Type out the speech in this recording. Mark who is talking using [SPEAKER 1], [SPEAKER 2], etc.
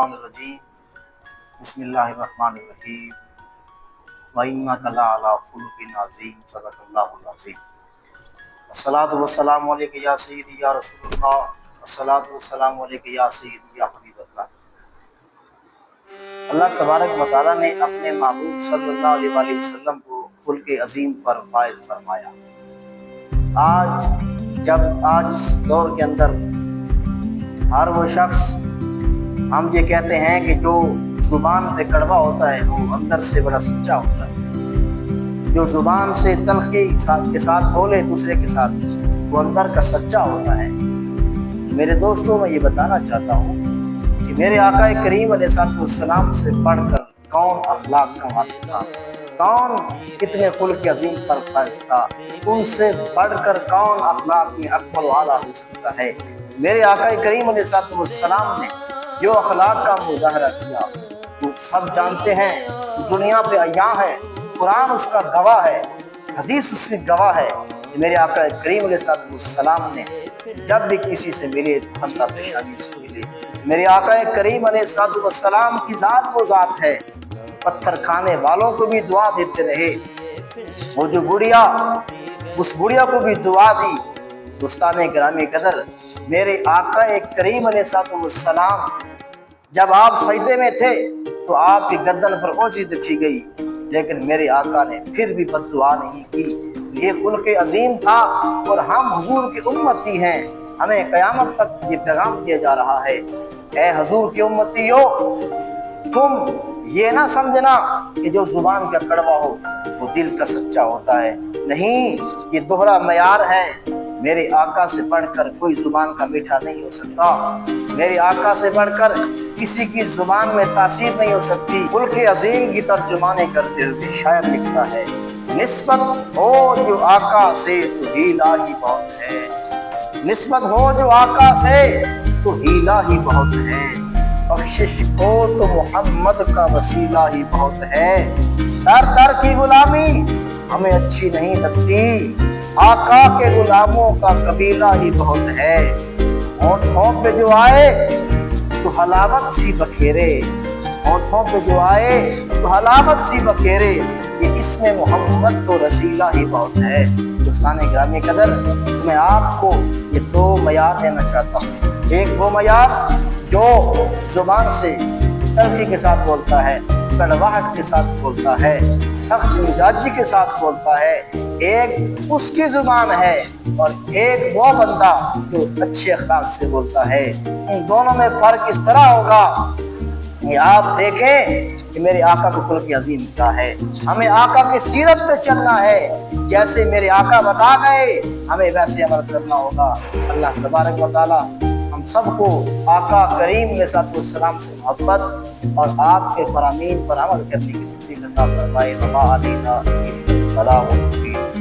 [SPEAKER 1] الرجیم بسم اللہ الرحمن الرحیم وَإِنَّكَ لَعَلَىٰ خُلُقٍ عَظِيمٍ صدق اللہ العظیم۔ الصلاۃ والسلام علیک یا سیدی یا رسول اللہ، الصلاۃ والسلام علیک یا سیدی یا حبیب اللہ۔ اللہ تبارک و تعالیٰ نے اپنے محبوب صلی اللہ علیہ وآلہ وسلم کو خلق عظیم پر فائز فرمایا۔ آج اس دور کے اندر ہر وہ شخص، ہم یہ کہتے ہیں کہ جو زبان پہ کڑوا ہوتا ہے وہ اندر سے بڑا سچا ہوتا ہے، جو زبان سے تلخی کے ساتھ بولے دوسرے کے ساتھ وہ اندر کا سچا ہوتا ہے۔ میرے دوستوں، میں یہ بتانا چاہتا ہوں کہ میرے آقا کریم علیہ السلام سے پڑھ کر کون اخلاق کا مالک تھا، کون کتنے خلق عظیم پر فائز تھا، ان سے بڑھ کر کون اخلاق میں اکمل والا ہو سکتا ہے۔ میرے آقا کریم علیہ السلام نے جو اخلاق کا مظاہرہ کیا وہ سب جانتے ہیں، دنیا پہ عیاں ہے، قرآن اس کا گواہ ہے، حدیث اس کی گواہ ہے کہ میرے آقا کریم علیہ السلام نے جب بھی کسی سے ملے تو خندہ پیشانی سے ملے۔ میرے آقا کریم علیہ السلام کی ذات وہ ذات ہے، پتھر کھانے والوں کو بھی دعا دیتے رہے۔ وہ جو بڑھیا، اس بڑھیا کو بھی دعا دی۔ دوستان گرامی قدر، میرے آقا کریم علیہ السلام جب آپ سجدے میں تھے تو آپ کی گردن پر اوجی رکھی گئی، لیکن میرے آقا نے پھر بھی بد دعا نہیں کی۔ یہ خلق عظیم تھا اور ہم حضور کی امتی ہیں، ہمیں قیامت تک یہ پیغام دیا جا رہا ہے، اے حضور کی امتیو، تم یہ نہ سمجھنا کہ جو زبان کا کڑوا ہو وہ دل کا سچا ہوتا ہے، نہیں، یہ دوہرا معیار ہے۔ میرے آقا سے بڑھ کر کوئی زبان کا میٹھا نہیں ہو سکتا، میرے آقا سے بڑھ کر کسی کی زبان میں تاثیر نہیں ہو سکتی۔ خلق عظیم کی ترجمانی کرتے ہوئے شاعر لکھتا ہے، نسبت ہو جو آقا سے تو ہیلا ہی بہت ہے، نسبت ہو جو آقا سے تو ہیلا ہی بہت ہے، بخشش کو تو محمد کا وسیلہ ہی بہت ہے، در در کی غلامی ہمیں اچھی نہیں لگتی، آقا کے غلاموں کا قبیلہ ہی بہت ہے، ہونٹوں پہ جو آئے تو حلاوت سی بکھیرے، ہونٹوں پہ جو آئے تو حلاوت سی بکھیرے، یہ اسم محمد تو رسیلہ ہی بہت ہے۔ دوستان گرامی قدر، میں آپ کو یہ دو معیار دینا چاہتا ہوں۔ ایک وہ معیار جو زبان سے تلخی کے ساتھ بولتا ہے، کڑواہٹ کے ساتھ بولتا ہے، سخت مزاجی کے ساتھ بولتا ہے، ایک اس کی زبان ہے، اور ایک وہ بندہ جو اچھے اخلاق سے بولتا ہے۔ ان دونوں میں فرق اس طرح ہوگا کہ آپ دیکھیں کہ میرے آقا کا خلق عظیم کیا ہے۔ ہمیں آقا کی سیرت پہ چلنا ہے، جیسے میرے آقا بتا گئے ہمیں ویسے عمل کرنا ہوگا۔ اللہ تبارک و تعالی ہم سب کو آقا کریم علیہ السلام سے محبت اور آپ کے فرامین پر عمل کرنے کی توفیق عطا فرمائے۔ وما علینا الا البلاغ المبین۔